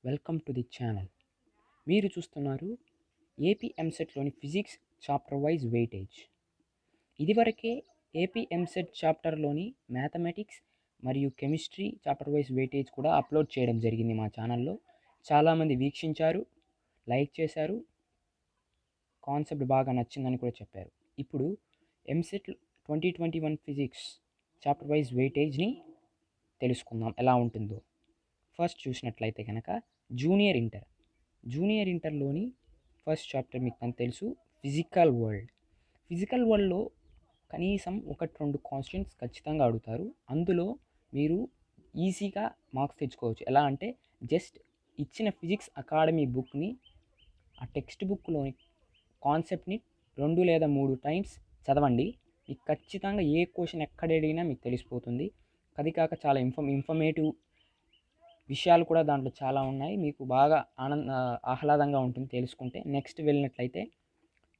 Welcome to the channel. మీరు చూస్తున్నారు AP ఎంసెట్లోని ఫిజిక్స్ చాప్టర్ వైజ్ వెయిటేజ్. ఇదివరకే ఏపీ ఎంసెట్ చాప్టర్లోని మ్యాథమెటిక్స్ మరియు కెమిస్ట్రీ చాప్టర్ వైజ్ వెయిటేజ్ కూడా అప్లోడ్ చేయడం జరిగింది మా ఛానల్లో. చాలామంది వీక్షించారు, లైక్ చేశారు, కాన్సెప్ట్ బాగా నచ్చిందని కూడా చెప్పారు. ఇప్పుడు ఎంసెట్ 2021 ఫిజిక్స్ చాప్టర్ వైజ్ వెయిటేజ్ని తెలుసుకుందాం ఎలా ఉంటుందో. ఫస్ట్ చూసినట్లయితే కనుక జూనియర్ ఇంటర్లోని ఫస్ట్ చాప్టర్ మీకు తెలుసు, ఫిజికల్ వరల్డ్. ఫిజికల్ వరల్డ్లో కనీసం 1-2 క్వశ్చన్స్ ఖచ్చితంగా అడుగుతారు. అందులో మీరు ఈజీగా మార్క్స్ తెచ్చుకోవచ్చు. ఎలా అంటే జస్ట్ ఇచ్చిన ఫిజిక్స్ అకాడమీ బుక్ని, ఆ టెక్స్ట్ బుక్లోని కాన్సెప్ట్ని 2 లేదా 3 టైమ్స్ చదవండి. మీకు ఖచ్చితంగా ఏ క్వశ్చన్ ఎక్కడ అడిగినా మీకు తెలిసిపోతుంది. అది కాక చాలా ఇన్ఫర్మేటివ్ విషయాలు కూడా దాంట్లో చాలా ఉన్నాయి. మీకు బాగా ఆహ్లాదంగా ఉంటుంది తెలుసుకుంటే. నెక్స్ట్ వెళ్ళినట్లయితే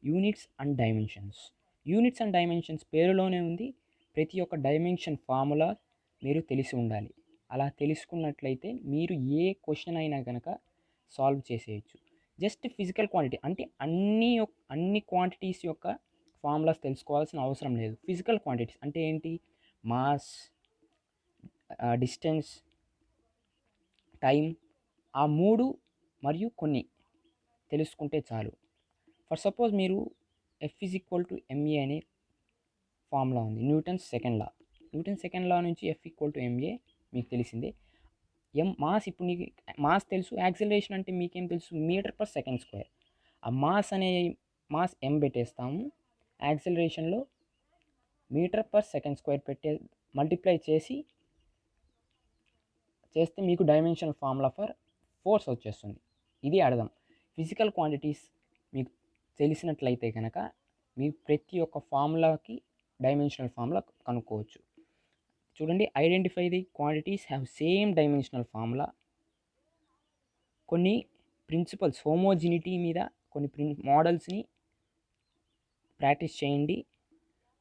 యూనిట్స్ అండ్ డైమెన్షన్స్ పేరులోనే ఉంది. ప్రతి ఒక్క డైమెన్షన్ ఫార్ములా మీరు తెలిసి ఉండాలి. అలా తెలుసుకున్నట్లయితే మీరు ఏ క్వశ్చన్ అయినా కనుక సాల్వ్ చేసేయచ్చు. జస్ట్ ఫిజికల్ క్వాంటిటీ అంటే అన్ని క్వాంటిటీస్ యొక్క ఫార్ములాస్ తెలుసుకోవాల్సిన అవసరం లేదు. ఫిజికల్ క్వాంటిటీస్ అంటే ఏంటి? మాస్, డిస్టెన్స్, టైం, ఆ 3 మరియు కొన్ని తెలుసుకుంటే చాలు. ఫర్ సపోజ్ మీరు F=ma అనే ఫార్ములా ఉంది. న్యూటన్స్ సెకండ్ లా నుంచి F=ma మీకు తెలిసిందే. మాస్, ఇప్పుడు నీకు మాస్ తెలుసు. యాక్సిలరేషన్ అంటే మీకేం తెలుసు? మీటర్/సెకండ్ స్క్వేర్. ఆ మాస్ m పెట్టేస్తాము. యాక్సిలరేషన్లో మీటర్/సెకండ్ స్క్వేర్ మల్టిప్లై చేస్తే మీకు డైమెన్షనల్ ఫార్ములా ఫర్ ఫోర్స్ వచ్చేస్తుంది. ఇది అర్థం. ఫిజికల్ క్వాంటిటీస్ మీకు తెలిసినట్లయితే కనుక మీరు ప్రతి ఒక్క ఫార్ములాకి డైమెన్షనల్ ఫార్ములా కనుక్కోవచ్చు. చూడండి, identify the quantities have same dimensional formula. కొన్ని ప్రిన్సిపల్స్, హోమోజినిటీ మీద కొన్ని మోడల్స్ని ప్రాక్టీస్ చేయండి.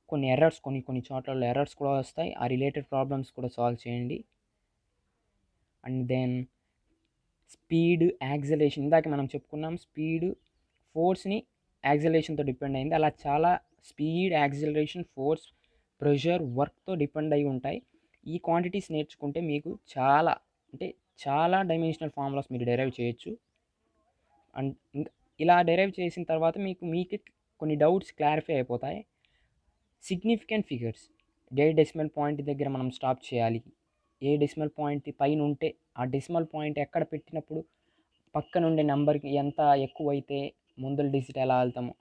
కొన్ని ఎర్రర్స్, కొన్ని చోట్ల ఎర్రర్స్ కూడా వస్తాయి. ఆ రిలేటెడ్ ప్రాబ్లమ్స్ కూడా సాల్వ్ చేయండి. And then speed, acceleration. ఇందాక మనం చెప్పుకున్నాం, స్పీడ్ ఫోర్స్ని యాక్సిలరేషన్తో డిపెండ్ అయింది. అలా చాలా స్పీడ్, యాక్సిలరేషన్, ఫోర్స్, ప్రెషర్, వర్క్తో డిపెండ్ అయి ఉంటాయి. ఈ క్వాంటిటీస్ నేర్చుకుంటే మీకు చాలా డైమెన్షనల్ ఫార్ములాస్ మీరు డెరైవ్ చేయొచ్చు. అండ్ ఇలా డెరైవ్ చేసిన తర్వాత మీకు కొన్ని డౌట్స్ క్లారిఫై అయిపోతాయి. సిగ్నిఫికెంట్ ఫిగర్స్, ఏ డెసిమల్ పాయింట్ దగ్గర మనం స్టాప్ చేయాలి, ఏ డెసిమల్ పాయింట్ పైన ఉంటే ఆ డెసిమల్ పాయింట్ ఎక్కడ పెట్టినప్పుడు పక్కన ఉండే నెంబర్కి ఎంత ఎక్కువైతే ముందల డిజిట్ ఎలా వెళ్తామో,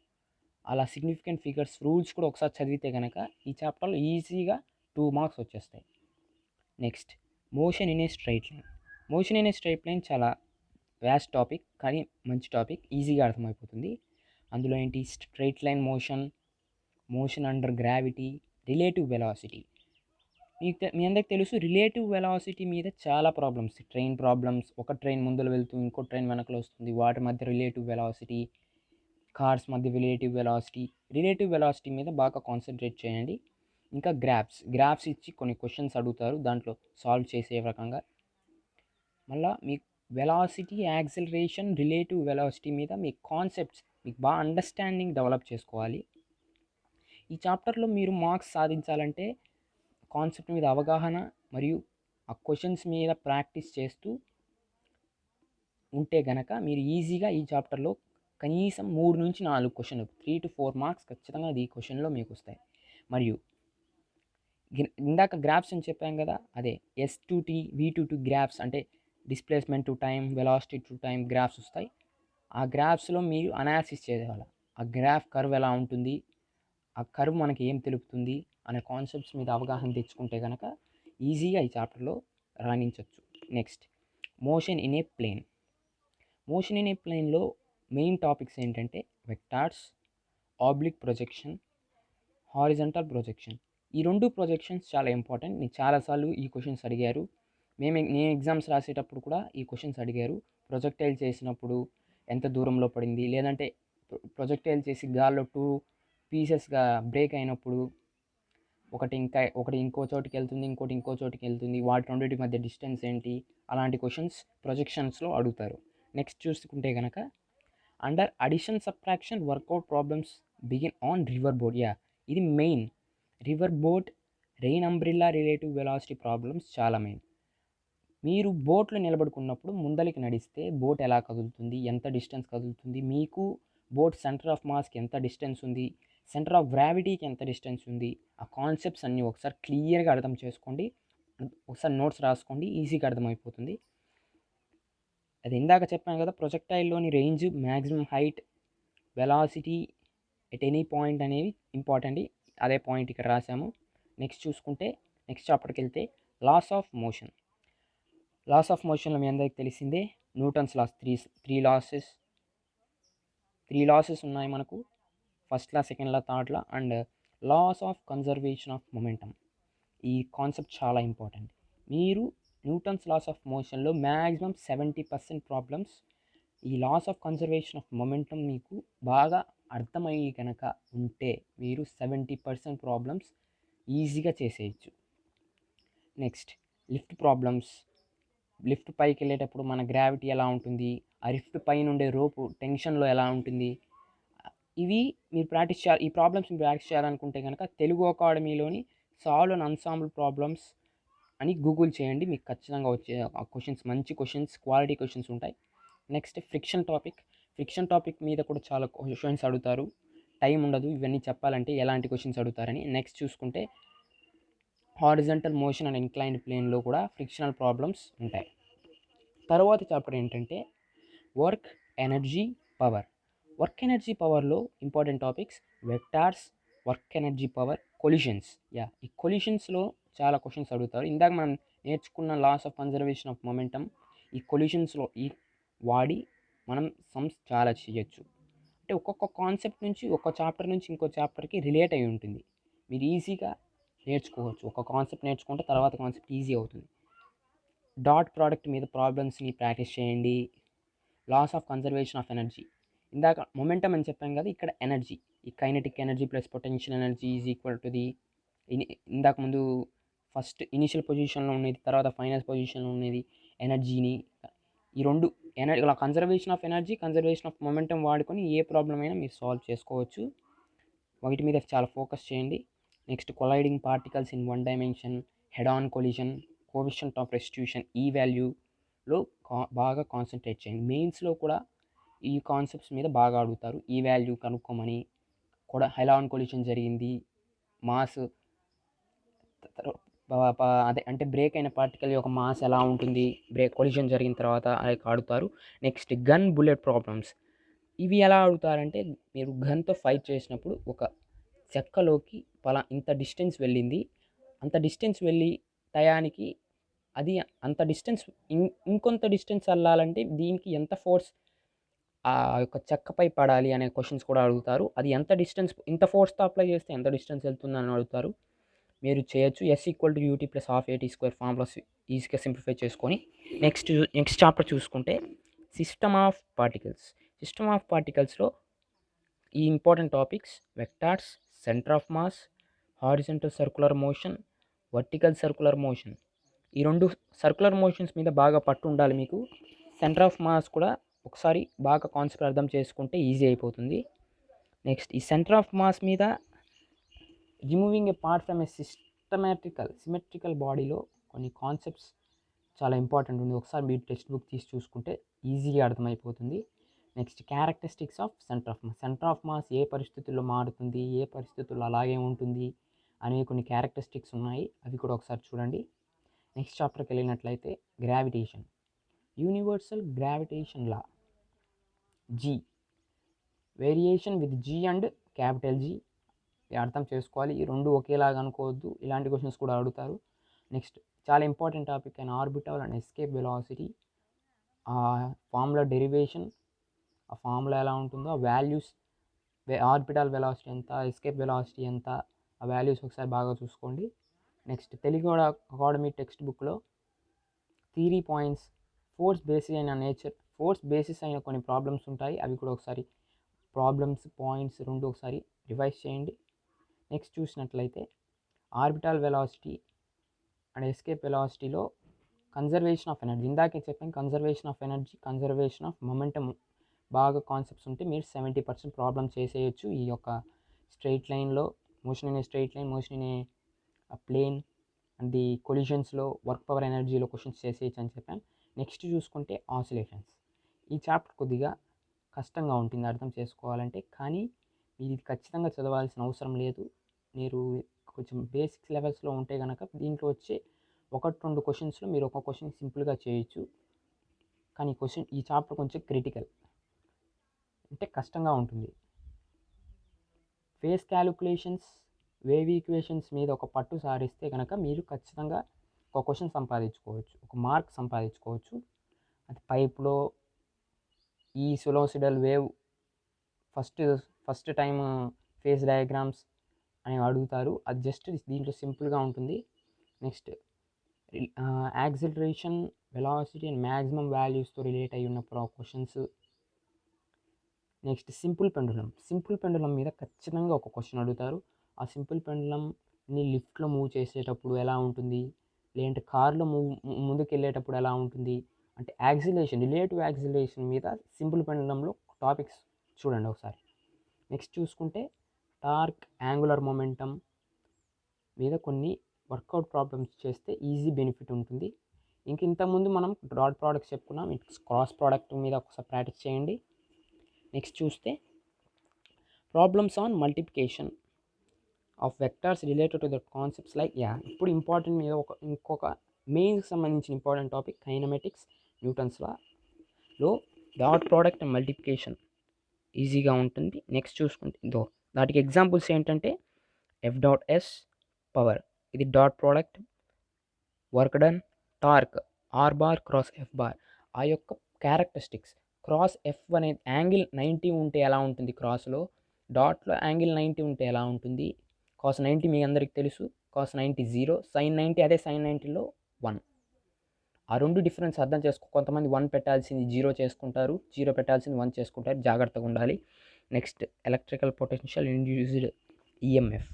అలా సిగ్నిఫికెంట్ ఫిగర్స్ రూల్స్ కూడా ఒకసారి చదివితే కనుక ఈ చాప్టర్లో ఈజీగా 2 మార్క్స్ వచ్చేస్తాయి. Next, motion in a straight line చాలా వ్యాస్ట్ టాపిక్, కానీ మంచి టాపిక్, ఈజీగా అర్థమైపోతుంది. అందులో ఏంటి? Straight line motion under gravity, relative velocity. మీ అందరికి తెలుసు, రిలేటివ్ వెలాసిటీ మీద చాలా ప్రాబ్లమ్స్, ట్రైన్ ప్రాబ్లమ్స్. ఒక ట్రైన్ ముందర వెళ్తూ ఇంకో ట్రైన్ వెనకలు వస్తుంది, వాటి మధ్య రిలేటివ్ వెలాసిటీ, కార్స్ మధ్య రిలేటివ్ వెలాసిటీ మీద బాగా కాన్సన్ట్రేట్ చేయండి. ఇంకా గ్రాఫ్స్ ఇచ్చి కొన్ని క్వశ్చన్స్ అడుగుతారు, దాంట్లో సాల్వ్ చేసే రకంగా. మళ్ళీ మీకు వెలాసిటీ, యాక్సిలరేషన్, రిలేటివ్ వెలాసిటీ మీద మీ కాన్సెప్ట్స్ మీకు బాగా అండర్స్టాండింగ్ డెవలప్ చేసుకోవాలి. ఈ చాప్టర్లో మీరు మార్క్స్ సాధించాలంటే కాన్సెప్ట్ మీద అవగాహన మరియు ఆ క్వశ్చన్స్ మీద ప్రాక్టీస్ చేస్తూ ఉంటే గనక మీరు ఈజీగా ఈ చాప్టర్లో కనీసం 3-4 క్వశ్చన్లు, 3-4 మార్క్స్ ఖచ్చితంగా ఈ క్వశ్చన్లో మీకు వస్తాయి. మరియు ఇందాక గ్రాఫ్స్ అని చెప్పాం కదా, అదే S2T, V2T గ్రాఫ్స్ అంటే displacement to time, velocity to time graphs వస్తాయి. ఆ గ్రాఫ్స్లో మీరు అనాలిసిస్ చేయాలి. ఆ గ్రాఫ్ కర్వ్ ఎలా ఉంటుంది, ఆ కర్వ్ మనకి ఏం తెలుపుతుంది అనే కాన్సెప్ట్స్ మీద అవగాహన తెచ్చుకుంటే కనుక ఈజీగా ఈ చాప్టర్లో రాణించవచ్చు. నెక్స్ట్, మోషన్ ఇన్ ఏ ప్లేన్లో మెయిన్ టాపిక్స్ ఏంటంటే vectors, oblique projection, horizontal projection. ఈ 2 ప్రొజెక్షన్స్ చాలా ఇంపార్టెంట్. నేను చాలాసార్లు ఈ క్వశ్చన్స్ అడిగారు. నేను ఎగ్జామ్స్ రాసేటప్పుడు కూడా ఈ క్వశ్చన్స్ అడిగారు. ప్రొజెక్టైల్ చేసినప్పుడు ఎంత దూరంలో పడింది, లేదంటే ప్రొజెక్టైల్ చేసి గాల్లో 2 పీసెస్గా బ్రేక్ అయినప్పుడు ఒకటి ఇంకో చోటికి వెళ్తుంది, ఇంకోటి ఇంకో చోటికి వెళ్తుంది, వాటి రెండింటి మధ్య డిస్టెన్స్ ఏంటి, అలాంటి క్వశ్చన్స్ ప్రొజెక్షన్స్లో అడుగుతారు. నెక్స్ట్ చూసుకుంటే కనుక under addition subtraction workout problems begin on river boat. ఇది main. River boat, rain umbrella relative velocity problems చాలా మెయిన్. మీరు బోట్లో నిలబడుకున్నప్పుడు ముందరికి నడిస్తే బోట్ ఎలా కదులుతుంది, ఎంత డిస్టెన్స్ కదులుతుంది, మీకు బోట్ సెంటర్ ఆఫ్ మాస్కి ఎంత డిస్టెన్స్ ఉంది, సెంటర్ ఆఫ్ గ్రావిటీకి ఎంత డిస్టెన్స్ ఉంది, ఆ కాన్సెప్ట్స్ అన్నీ ఒకసారి క్లియర్గా అర్థం చేసుకోండి. ఒకసారి నోట్స్ రాసుకోండి, ఈజీగా అర్థమైపోతుంది. అది ఇందాక చెప్పాను కదా, ప్రొజెక్టైల్లోని range, maximum height, velocity at any point అనేవి ఇంపార్టెంట్. అదే పాయింట్ ఇక్కడ రాసాము. నెక్స్ట్ చూసుకుంటే నెక్స్ట్ చాప్టర్కి వెళ్తే లాస్ ఆఫ్ మోషన్లో మీ అందరికి తెలిసిందే. న్యూటన్స్ లాస్, త్రీ లాసెస్ ఉన్నాయి మనకు. First law, second law, third law. And laws of conservation of momentum, ఈ కాన్సెప్ట్ చాలా ఇంపార్టెంట్. మీరు న్యూటన్స్ లాస్ ఆఫ్ మోషన్లో మ్యాక్సిమం 70% ప్రాబ్లమ్స్ ఈ laws of conservation of momentum మీకు బాగా అర్థమయ్యి కనుక ఉంటే మీరు 70% ప్రాబ్లమ్స్ ఈజీగా చేసేయచ్చు. Next lift problems. లిఫ్ట్ పైకి వెళ్ళేటప్పుడు మన గ్రావిటీ ఎలా ఉంటుంది, ఆ లిఫ్ట్ పైన ఉండే రోపు టెన్షన్లో ఎలా ఉంటుంది, ఇవి మీరు ప్రాక్టీస్ చేయాలి. ఈ ప్రాబ్లమ్స్ మీరు ప్రాక్టీస్ చేయాలనుకుంటే కనుక తెలుగు అకాడమీలోని సాల్వ్ అండ్ అన్సాంబుల్ ప్రాబ్లమ్స్ అని గూగుల్ చేయండి, మీకు ఖచ్చితంగా వచ్చే క్వశ్చన్స్, మంచి క్వశ్చన్స్, క్వాలిటీ క్వశ్చన్స్ ఉంటాయి. నెక్స్ట్ ఫ్రిక్షన్ టాపిక్ మీద కూడా చాలా క్వశ్చన్స్ అడుగుతారు. టైం ఉండదు ఇవన్నీ చెప్పాలంటే ఎలాంటి క్వశ్చన్స్ అడుగుతారని. నెక్స్ట్ చూసుకుంటే హారిజంటల్ మోషన్ అండ్ ఇంక్లైన్డ్ ప్లేన్లో కూడా ఫ్రిక్షనల్ ప్రాబ్లమ్స్ ఉంటాయి. తర్వాత చాప్టర్ ఏంటంటే వర్క్ ఎనర్జీ పవర్లో important topics vectors, work energy power, collisions. ఈ కొలిషన్స్లో చాలా క్వశ్చన్స్ అడుగుతారు. ఇందాక మనం నేర్చుకున్న laws of conservation of momentum ఈ కొలిషన్స్లో వాడి మనం సమ్స్ చాలా చేయొచ్చు. అంటే ఒక్కొక్క కాన్సెప్ట్ నుంచి, ఒక్కొక్క చాప్టర్ నుంచి ఇంకో చాప్టర్కి రిలేట్ అయి ఉంటుంది. మీరు ఈజీగా నేర్చుకోవచ్చు. ఒక కాన్సెప్ట్ నేర్చుకుంటే తర్వాత కాన్సెప్ట్ ఈజీ అవుతుంది. డాట్ ప్రోడక్ట్ మీద ప్రాబ్లమ్స్ని ప్రాక్టీస్ చేయండి. Laws of conservation of energy, ఇందాక మొమెంటమ్ అని చెప్పాం కదా, ఇక్కడ ఎనర్జీ, ఈ kinetic energy plus potential energy is equal to the ఇందాక ముందు ఫస్ట్ ఇనిషియల్ పొజిషన్లో ఉండేది, తర్వాత ఫైనల్ పొజిషన్లో ఉండేది ఎనర్జీని. ఈ రెండు energy, conservation of energy, conservation of momentum వాడుకొని ఏ ప్రాబ్లం అయినా మీరు సాల్వ్ చేసుకోవచ్చు. వాటి మీద చాలా ఫోకస్ చేయండి. Next colliding particles in one dimension, head on collision, coefficient of restitution, ఈ వాల్యూలో బాగా కాన్సన్ట్రేట్ చేయండి. మెయిన్స్లో కూడా ఈ కాన్సెప్ట్స్ మీద బాగా అడుగుతారు. ఈ వాల్యూ కనుక్కోమని, కూడా హెడ్ ఆన్ కొలిజన్ జరిగింది, మాస్ అదే అంటే బ్రేక్ అయిన పార్టికల్ యొక్క మాస్ ఎలా ఉంటుంది, కొలిజన్ జరిగిన తర్వాత అది అడుగుతారు. నెక్స్ట్ గన్ బుల్లెట్ ప్రాబ్లమ్స్, ఇవి ఎలా అడుగుతారంటే మీరు గన్తో ఫైట్ చేసినప్పుడు ఒక చెక్కలోకి ఇంత డిస్టెన్స్ వెళ్ళింది, అంత డిస్టెన్స్ వెళ్ళి టయానికి అది అంత డిస్టెన్స్ ఇంకొంత డిస్టెన్స్ వెళ్ళాలంటే దీనికి ఎంత ఫోర్స్ ఆ యొక్క చెక్కపై పడాలి అనే క్వశ్చన్స్ కూడా అడుగుతారు. అది ఎంత డిస్టెన్స్, ఇంత ఫోర్స్తో అప్లై చేస్తే ఎంత డిస్టెన్స్ వెళ్తుందని అడుగుతారు. మీరు చేయొచ్చు. S=UT + ½ ఫార్ములాస్ ఈజీగా సింప్లిఫై చేసుకొని. నెక్స్ట్ చాప్టర్ చూసుకుంటే సిస్టమ్ ఆఫ్ పార్టికల్స్లో ఈ important topics vectors, centre of mass, horizontal circular motion, vertical circular motion. ఈ రెండు సర్కులర్ మోషన్స్ మీద బాగా పట్టు ఉండాలి మీకు. సెంటర్ ఆఫ్ మాస్ కూడా ఒకసారి బాగా కాన్సెప్ట్ అర్థం చేసుకుంటే ఈజీ అయిపోతుంది. నెక్స్ట్ ఈ సెంటర్ ఆఫ్ మాస్ మీద removing A part from A symmetrical బాడీలో కొన్ని కాన్సెప్ట్స్ చాలా ఇంపార్టెంట్ ఉంది. ఒకసారి మీరు టెక్స్ట్ బుక్ తీసి చూసుకుంటే ఈజీగా అర్థమైపోతుంది. Next characteristics of centre of mass ఏ పరిస్థితుల్లో మారుతుంది, ఏ పరిస్థితుల్లో అలాగే ఉంటుంది అనే కొన్ని క్యారెక్టరిస్టిక్స్ ఉన్నాయి, అవి కూడా ఒకసారి చూడండి. నెక్స్ట్ చాప్టర్కి వెళ్ళినట్లయితే gravitation, universal gravitation law, g, variation with g and capital G, అర్థం చేసుకోవాలి. ఈ రెండు ఒకేలాగా అనుకోవద్దు, ఇలాంటి క్వశ్చన్స్ కూడా అడుగుతారు. నెక్స్ట్ చాలా ఇంపార్టెంట్ టాపిక్ అయిన ఆర్బిటల్ అండ్ ఎస్కేప్ వెలాసిటీ, ఆ ఫార్ములా డెరివేషన్, ఆ ఫార్ములా ఎలా ఉంటుందో, ఆ వాల్యూస్, ఆర్బిటల్ వెలాసిటీ ఎంత, ఎస్కేప్ వెలాసిటీ ఎంత, ఆ వాల్యూస్ ఒకసారి బాగా చూసుకోండి. నెక్స్ట్ తెలుగు అకాడమీ టెక్స్ట్ బుక్లో థియరీ పాయింట్స్, ఫోర్స్ బేసిస్ అయిన కొన్ని ప్రాబ్లమ్స్ ఉంటాయి, అవి కూడా ఒకసారి ప్రాబ్లమ్స్ పాయింట్స్ రెండు ఒకసారి రివైజ్ చేయండి. నెక్స్ట్ చూసినట్లయితే ఆర్బిటాల్ వెలాసిటీ అండ్ ఎస్కేప్ వెలాసిటీలో కన్జర్వేషన్ ఆఫ్ ఎనర్జీ, ఇందాకే చెప్పాను conservation of energy, conservation of momentum బాగా కాన్సెప్ట్స్ ఉంటే మీరు 70% ప్రాబ్లం చేసేయచ్చు ఈ యొక్క స్ట్రైట్ లైన్లో. Motion in a straight line, motion in a plane and the కొలిషన్స్లో వర్క్ పవర్ ఎనర్జీలో క్వశ్చన్స్ చేసేయచ్చు అని చెప్పాను. నెక్స్ట్ చూసుకుంటే ఆసిలేషన్స్. ఈ చాప్టర్ కొద్దిగా కష్టంగా ఉంటుంది అర్థం చేసుకోవాలంటే, కానీ ఇది ఖచ్చితంగా చదవాల్సిన అవసరం లేదు. మీరు కొంచెం బేసిక్స్ లెవెల్స్లో ఉంటే కనుక దీంట్లో వచ్చే 1-2 క్వశ్చన్స్లో మీరు ఒక క్వశ్చన్ సింపుల్గా చేయొచ్చు. కానీ ఈ చాప్టర్ కొంచెం క్రిటికల్, అంటే కష్టంగా ఉంటుంది. ఫేస్ క్యాలిక్యులేషన్స్, వేవ్ ఈక్వేషన్స్ మీద ఒక పట్టు సారిస్తే కనుక మీరు ఖచ్చితంగా ఒక క్వశ్చన్ సంపాదించుకోవచ్చు, ఒక మార్క్ సంపాదించుకోవచ్చు. అది పైప్లో ఈ sinusoidal wave first time phase diagrams అని అడుగుతారు, అది జస్ట్ దీంట్లో సింపుల్గా ఉంటుంది. Next acceleration, velocity and maximum వాల్యూస్తో రిలేట్ అయి ఉన్న క్వశ్చన్స్. నెక్స్ట్ సింపుల్ పెండులం మీద ఖచ్చితంగా ఒక క్వశ్చన్ అడుగుతారు. ఆ సింపుల్ పెండులంని లిఫ్ట్లో మూవ్ చేసేటప్పుడు ఎలా ఉంటుంది, లేదంటే కార్లో ముందుకు వెళ్ళేటప్పుడు ఎలా ఉంటుంది, అంటే యాక్సిలేషన్, రిలేటివ్ యాక్సిలేషన్ మీద సింపుల్ పెండులంలో టాపిక్స్ చూడండి ఒకసారి. నెక్స్ట్ చూసుకుంటే టార్క్, యాంగులర్ మొమెంటమ్ మీద కొన్ని వర్కౌట్ ప్రాబ్లమ్స్ చేస్తే ఈజీ బెనిఫిట్ ఉంటుంది. ఇంతకుముందు మనం డాట్ ప్రోడక్ట్స్ చెప్పుకున్నాం, క్రాస్ ప్రోడక్ట్ మీద ఒకసారి ప్రాక్టీస్ చేయండి. నెక్స్ట్ చూస్తే problems on multiplication of vectors related to the concepts like ఇప్పుడు ఇంపార్టెంట్ మీద ఇంకొక మెయిన్కి సంబంధించిన important topic kinematics, Newton's Lalo dot product and multiplication ఈజీగా ఉంటుంది. నెక్స్ట్ చూసుకుంటే దాటికి ఎగ్జాంపుల్స్ ఏంటంటే F.S పవర్, ఇది dot product, work done, torque R bar cross F bar, ఆ యొక్క క్యారెక్టరిస్టిక్స్. క్రాస్ F అనేది యాంగిల్ 90 ఉంటే ఎలా ఉంటుంది క్రాస్లో, డాట్లో యాంగిల్ 90 ఉంటే ఎలా ఉంటుంది. కాస్ 90 మీ అందరికి తెలుసు, కాస్ 90 0, సైన్ 90 అదే సైన్ 90లో 1. ఆ రెండు డిఫరెన్స్ అర్థం చేసుకో. కొంతమంది 1 పెట్టాల్సింది 0 చేసుకుంటారు, 0 పెట్టాల్సింది 1 చేసుకుంటారు, జాగ్రత్తగా ఉండాలి. Next electrical potential induced EMF.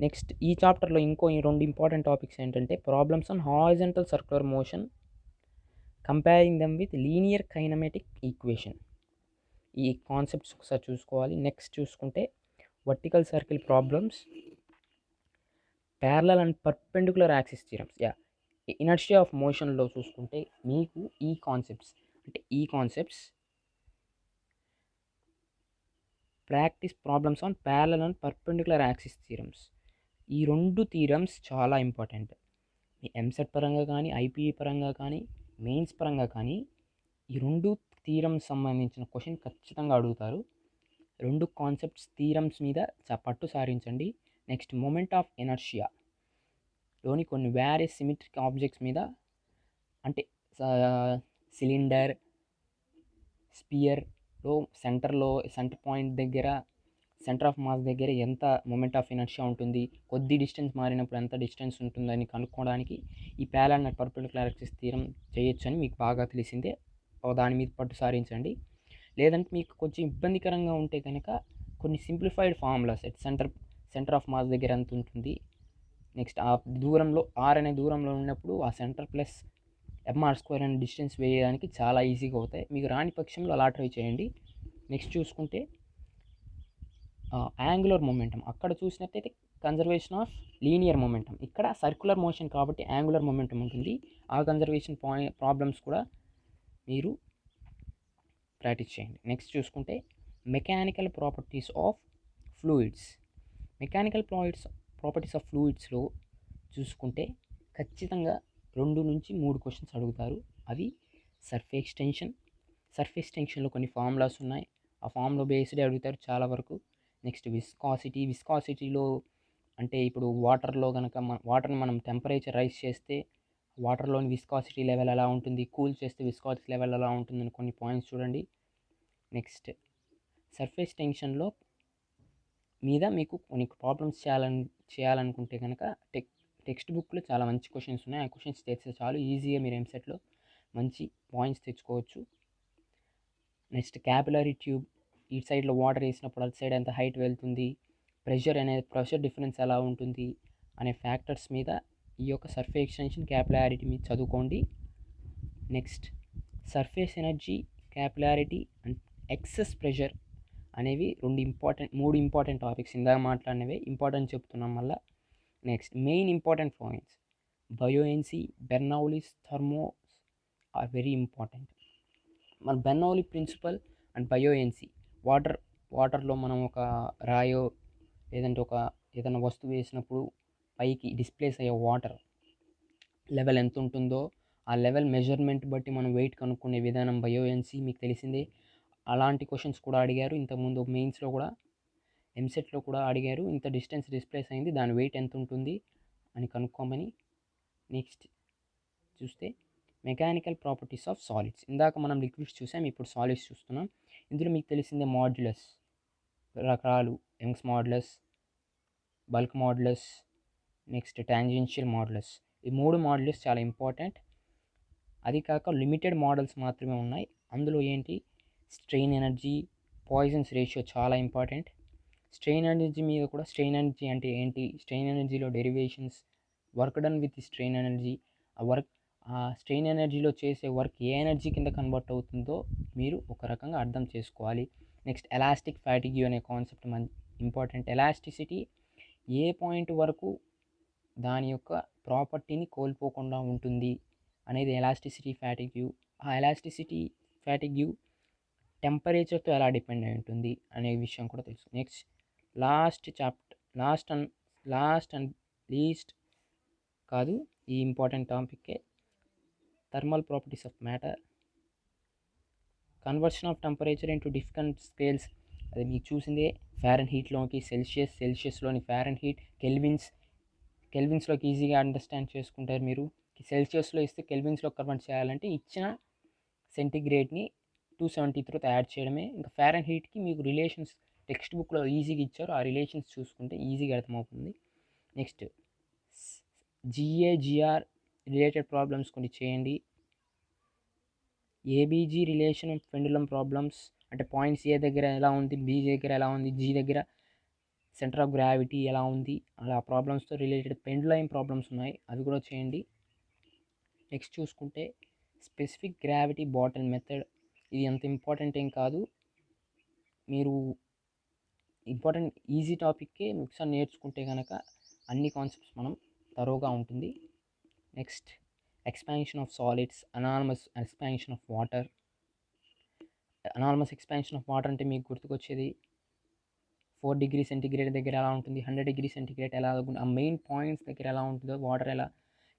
Next ఈ చాప్టర్లో ఈ 2 ఇంపార్టెంట్ టాపిక్స్ ఏంటంటే problems on horizontal circular motion, comparing them with linear kinematic equation. ఈ కాన్సెప్ట్స్ ఒకసారి చూసుకోవాలి. నెక్స్ట్ చూసుకుంటే vertical circle problems, parallel and perpendicular axis theorems. Inertia of మోషన్లో చూసుకుంటే మీకు ఈ concepts practice problems on parallel and perpendicular axis theorems. ఈ 2 theorems చాలా ఇంపార్టెంట్. మీ ఎంసెట్ పరంగా కానీ, ఐపీఈ పరంగా కానీ, మెయిన్స్ పరంగా కానీ ఈ 2 థియరమ్స్ సంబంధించిన క్వశ్చన్ ఖచ్చితంగా అడుగుతారు. 2 కాన్సెప్ట్స్ థియరమ్స్ మీద పట్టు సారించండి. నెక్స్ట్ మొమెంట్ ఆఫ్ ఎనర్షియాలోని కొన్ని వేరియస్ సిమెట్రిక్ ఆబ్జెక్ట్స్ మీద, అంటే సిలిండర్, స్పియర్లో సెంటర్ పాయింట్ దగ్గర, సెంటర్ ఆఫ్ మాస్ దగ్గర ఎంత మొమెంట్ ఆఫ్ ఇనర్షియా ఉంటుంది, కొద్ది డిస్టెన్స్ మారినప్పుడు ఎంత డిస్టెన్స్ ఉంటుందని కనుక్కోవడానికి ఈ parallel and perpendicular axis theorem చేయొచ్చు అని మీకు బాగా తెలిసిందే. దాని మీద పట్టు సారించండి. లేదంటే మీకు కొంచెం ఇబ్బందికరంగా ఉంటే కనుక కొన్ని simplified formula set, centre of mass దగ్గర ఎంత ఉంటుంది, నెక్స్ట్ ఆ దూరంలో R అనే దూరంలో ఉన్నప్పుడు ఆ సెంటర్ ప్లస్ mr² అనే డిస్టెన్స్ వేయడానికి చాలా ఈజీగా అవుతాయి. మీకు రాని పక్షంలో అలా ట్రై చేయండి. నెక్స్ట్ చూసుకుంటే యాంగులర్ మొమెంటం, అక్కడ చూసినట్టయితే కన్జర్వేషన్ ఆఫ్ లీనియర్ మొమెంటం, ఇక్కడ సర్క్యులర్ మోషన్ కాబట్టి యాంగులర్ మొమెంటం ఉంటుంది. ఆ కన్జర్వేషన్ ప్రాబ్లమ్స్ కూడా మీరు ప్రాక్టీస్ చేయండి. నెక్స్ట్ చూసుకుంటే mechanical properties of fluids. Mechanical properties of ఫ్లూయిడ్స్లో చూసుకుంటే ఖచ్చితంగా 2 నుంచి 3 క్వశ్చన్స్ అడుగుతారు. అవి సర్ఫేస్ టెన్షన్లో కొన్ని ఫార్ములాస్ ఉన్నాయి, ఆ ఫార్ములా బేస్డే అడుగుతారు చాలా వరకు. నెక్స్ట్ విస్కాసిటీలో అంటే ఇప్పుడు వాటర్లో కనుక వాటర్ని మనం టెంపరేచర్ రైజ్ చేస్తే వాటర్లోని విస్కాసిటీ లెవెల్ ఎలా ఉంటుంది, కూల్ చేస్తే విస్కాసిటీ లెవెల్ ఎలా ఉంటుందని కొన్ని పాయింట్స్ చూడండి. నెక్స్ట్ సర్ఫేస్ టెన్షన్లో మీద మీకు కొన్ని ప్రాబ్లమ్స్ చేయాలనుకుంటే కనుక టెక్స్ట్ బుక్లో చాలా మంచి క్వశ్చన్స్ ఉన్నాయి. ఆ క్వశ్చన్స్ తెస్తే చాలు, ఈజీగా మీరు ఎంసెట్లో మంచి పాయింట్స్ తెచ్చుకోవచ్చు. నెక్స్ట్ క్యాపిలరీ ట్యూబ్, ఈ సైడ్లో వాటర్ వేసినప్పుడు అటు సైడ్ ఎంత హైట్ వెళ్తుంది, ప్రెషర్ డిఫరెన్స్ ఎలా ఉంటుంది అనే ఫ్యాక్టర్స్ మీద ఈ యొక్క సర్ఫేస్ ఎక్స్టెన్షన్ క్యాపిలారిటీ మీద చదువుకోండి. Next surface energy, capillarity and excess pressure అనేవి మూడు ఇంపార్టెంట్ టాపిక్స్. ఇందాక మాట్లాడినవే ఇంపార్టెంట్ చెప్తున్నాం మళ్ళీ. Next main important points buoyancy, Bernoulli's, thermos are very important. మన బెర్నౌలీ ప్రిన్సిపల్ అండ్ బయోఎన్సీ, వాటర్లో మనం ఒక రాయో లేదంటే ఏదైనా వస్తువు వేసినప్పుడు పైకి డిస్ప్లేస్ అయ్యే వాటర్ లెవెల్ ఎంత ఉంటుందో ఆ లెవెల్ మెజర్మెంట్ బట్టి మనం వెయిట్ కనుక్కునే విధానం బయోఎన్సీ మీకు తెలిసిందే. అలాంటి క్వశ్చన్స్ కూడా అడిగారు ఇంతకుముందు మెయిన్స్లో కూడా, ఎంసెట్లో కూడా అడిగారు. ఇంత డిస్టెన్స్ డిస్ప్లేస్ అయింది, దాని వెయిట్ ఎంత ఉంటుంది అని కనుక్కోమని. నెక్స్ట్ చూస్తే మెకానికల్ ప్రాపర్టీస్ ఆఫ్ సాలిడ్స్. ఇందాక మనం లిక్విడ్స్ చూసాం, ఇప్పుడు సాలిడ్స్ చూస్తున్నాం. ఇందులో మీకు తెలిసిందే మాడ్యులస్ రకాలు, Young's modulus, bulk modulus, next tangential modulus. ఈ మూడు మాడ్యులస్ చాలా ఇంపార్టెంట్. అది కాక లిమిటెడ్ మోడల్స్ మాత్రమే ఉన్నాయి. అందులో ఏంటి స్ట్రెయిన్ ఎనర్జీ, పాయిజన్స్ రేషియో చాలా ఇంపార్టెంట్. స్ట్రెయిన్ ఎనర్జీ మీద కూడా, స్ట్రెయిన్ ఎనర్జీ అంటే ఏంటి, స్ట్రెయిన్ ఎనర్జీలో derivations, work done with strain energy, ఆ స్ట్రెయిన్ ఎనర్జీలో చేసే వర్క్ ఏ ఎనర్జీ కింద కన్వర్ట్ అవుతుందో మీరు ఒక రకంగా అర్థం చేసుకోవాలి. నెక్స్ట్ ఎలాస్టిక్ ఫ్యాటిగ్యూ అనే కాన్సెప్ట్ ఇంపార్టెంట్. ఎలాస్టిసిటీ ఏ పాయింట్ వరకు దాని యొక్క ప్రాపర్టీని కోల్పోకుండా ఉంటుంది అనేది ఎలాస్టిసిటీ ఫ్యాటిగ్యూ. ఆ ఎలాస్టిసిటీ ఫ్యాటిగ్యూ టెంపరేచర్తో ఎలా డిపెండ్ అయి ఉంటుంది అనే విషయం కూడా తెలుసు. నెక్స్ట్ లాస్ట్ అండ్ లీస్ట్ కాదు, ఈ ఇంపార్టెంట్ టాపిక్కే thermal properties of matter, conversion of temperature into different scales. అది మీకు చూసిందే, ఫారెన్హీట్లోకి సెల్సియస్లోని ఫారెన్హీట్, కెల్విన్స్లోకి ఈజీగా అండర్స్టాండ్ చేసుకుంటారు మీరు. సెల్సియస్లో ఇస్తే కెల్విన్స్లో కన్వర్ట్ చేయాలంటే ఇచ్చిన సెంటిగ్రేడ్ని 273తో యాడ్ చేయడమే. ఇంకా ఫారెన్హీట్కి మీకు రిలేషన్స్ టెక్స్ట్ బుక్లో ఈజీగా ఇచ్చారు, ఆ రిలేషన్స్ చూసుకుంటే ఈజీగా అర్థమవుతుంది. నెక్స్ట్ జిఆర్ రిలేటెడ్ ప్రాబ్లమ్స్ కొన్ని చేయండి. ఏబీజీ రిలేషన్ పెండులం ప్రాబ్లమ్స్ అంటే పాయింట్స్ ఏ దగ్గర ఎలా ఉంది, బీ దగ్గర ఎలా ఉంది, జీ దగ్గర సెంటర్ ఆఫ్ గ్రావిటీ ఎలా ఉంది, అలా ప్రాబ్లమ్స్తో రిలేటెడ్ పెండులైన్ ప్రాబ్లమ్స్ ఉన్నాయి, అవి కూడా చేయండి. నెక్స్ట్ చూసుకుంటే స్పెసిఫిక్ గ్రావిటీ బాటిల్ మెథడ్. ఇది అంత ఇంపార్టెంట్ ఏం కాదు, మీరు ఇంపార్టెంట్ ఈజీ టాపిక్కే ఒకసారి నేర్చుకుంటే కనుక అన్ని కాన్సెప్ట్స్ మనం తరోగా ఉంటుంది. Next expansion of solids, anonymous expansion of water. Anonymous expansion of water అంటే మీకు గుర్తుకొచ్చేది 4 డిగ్రీ సెంటిగ్రేడ్ దగ్గర ఎలా ఉంటుంది, 100 డిగ్రీ సెంటిగ్రేడ్ ఎలా ఉంటుంది, ఆ మెయిన్ పాయింట్స్ దగ్గర ఎలా ఉంటుందో వాటర్ ఎలా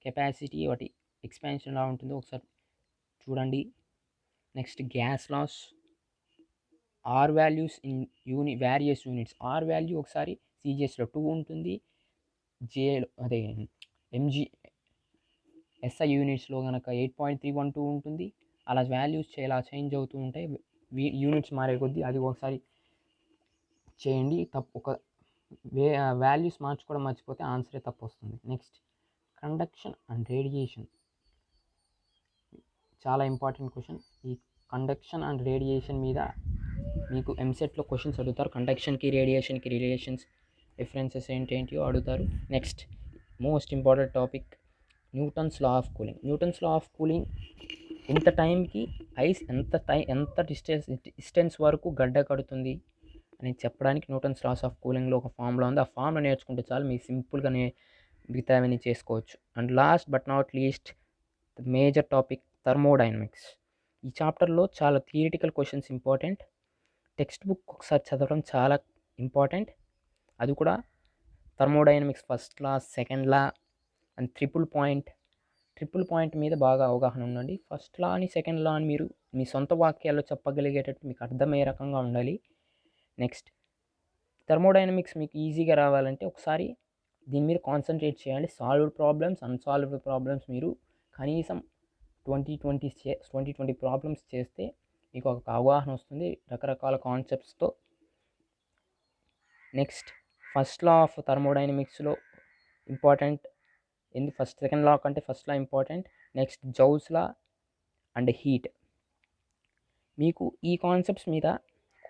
కెపాసిటీ వాటి ఎక్స్పాన్షన్ ఎలా ఉంటుందో ఒకసారి చూడండి. Next gas laws, R values in various units. R value ఒకసారి సిజిఎస్లో 2 ఉంటుంది, అదే ఎంజీ ఎస్ఐ యూనిట్స్లో కనుక 8.312 ఉంటుంది. అలా వాల్యూస్ ఎలా చేంజ్ అవుతూ ఉంటాయి, యూనిట్స్ మారే కొద్దీ. అది ఒకసారి చేయండి. వాల్యూస్ మార్చుకోవడం మర్చిపోతే ఆన్సరే తప్పు వస్తుంది. నెక్స్ట్ కండక్షన్ అండ్ రేడియేషన్, చాలా ఇంపార్టెంట్ క్వశ్చన్. ఈ కండక్షన్ అండ్ రేడియేషన్ మీద మీకు ఎంసెట్లో క్వశ్చన్స్ అడుగుతారు. కండక్షన్కి రేడియేషన్కి రిలేషన్స్, డిఫరెన్సెస్ ఏంటేంటియో అడుగుతారు. Next most important topic Newton's law of cooling. ఇంత టైంకి ఐస్ ఎంత డిస్టెన్స్ వరకు గడ్డ కడుతుంది అని చెప్పడానికి న్యూటన్స్ లాస్ ఆఫ్ కూలింగ్లో ఒక ఫార్ములా ఉంది. ఆ ఫార్ములా నేర్చుకుంటే చాలు, మీకు సింపుల్గానే మిగతావన్నీ చేసుకోవచ్చు. And last but not least the major topic thermodynamics. ఈ చాప్టర్లో చాలా theoretical questions important. Text book ఒకసారి చదవడం చాలా ఇంపార్టెంట్. అది కూడా thermodynamics first law, second law and triple point మీద బాగా అవగాహన ఉండండి. ఫస్ట్ లా అని సెకండ్ లా అని మీరు మీ సొంత వాక్యాల్లో చెప్పగలిగేటట్టు మీకు అర్థమయ్యే రకంగా ఉండాలి. నెక్స్ట్ థర్మోడైనమిక్స్ మీకు ఈజీగా రావాలంటే ఒకసారి దీని మీద కాన్సన్ట్రేట్ చేయండి. సాల్వ్డ్ ప్రాబ్లమ్స్, అన్సాల్వ్డ్ ప్రాబ్లమ్స్ మీరు కనీసం 20 ప్రాబ్లమ్స్ చేస్తే మీకు ఒక అవగాహన వస్తుంది రకరకాల కాన్సెప్ట్స్తో. నెక్స్ట్ ఫస్ట్ లా ఆఫ్ థర్మోడైనమిక్స్లో ఇంపార్టెంట్ సెకండ్ లా కంటే first law important. Next Joule's law and heat. మీకు ఈ కాన్సెప్ట్స్ మీద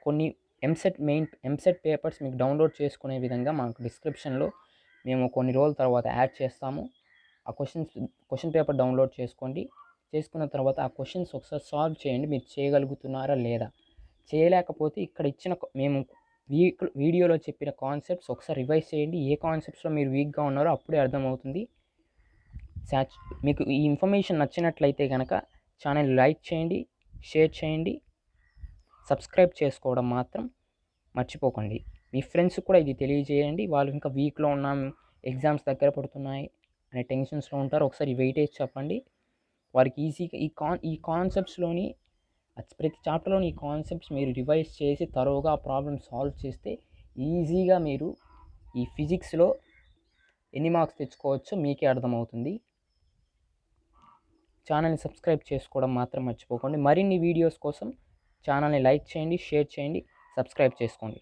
కొన్ని ఎంసెట్ పేపర్స్ మీకు డౌన్లోడ్ చేసుకునే విధంగా మాకు డిస్క్రిప్షన్లో మేము కొన్ని రోజుల తర్వాత యాడ్ చేస్తాము. ఆ క్వశ్చన్ పేపర్ డౌన్లోడ్ చేసుకోండి. చేసుకున్న తర్వాత ఆ క్వశ్చన్స్ ఒకసారి సాల్వ్ చేయండి. మీరు చేయగలుగుతున్నారా లేదా? చేయలేకపోతే ఇక్కడ ఇచ్చిన మేము వీడియోలో చెప్పిన కాన్సెప్ట్స్ ఒకసారి రివైజ్ చేయండి. ఏ కాన్సెప్ట్స్లో మీరు వీక్గా ఉన్నారో అప్పుడే అర్థమవుతుంది. మీకు ఈ ఇన్ఫర్మేషన్ నచ్చినట్లయితే కనుక ఛానల్ లైక్ చేయండి, షేర్ చేయండి, సబ్స్క్రైబ్ చేసుకోవడం మాత్రం మర్చిపోకండి. మీ ఫ్రెండ్స్కి కూడా ఇది తెలియజేయండి. వాళ్ళు ఇంకా వీక్లో ఉన్నాం, ఎగ్జామ్స్ దగ్గర పడుతున్నాయి అనే టెన్షన్స్లో ఉంటారు. ఒకసారి వెయిటేజ్ చెప్పండి. వారికి ఈజీగా ఈ కాన్సెప్ట్స్లోని ప్రతి చాప్టర్లోని ఈ కాన్సెప్ట్స్ మీరు రివైజ్ చేసి తరోగా ఆ ప్రాబ్లమ్ సాల్వ్ చేస్తే ఈజీగా మీరు ఈ ఫిజిక్స్లో ఎన్ని మార్క్స్ తెచ్చుకోవచ్చో మీకే అర్థమవుతుంది. ఛానల్ని సబ్స్క్రైబ్ చేసుకోవడం మాత్రం మర్చిపోకండి. మరిన్ని వీడియోస్ కోసం ఛానల్ని లైక్ చేయండి, షేర్ చేయండి, సబ్స్క్రైబ్ చేసుకోండి.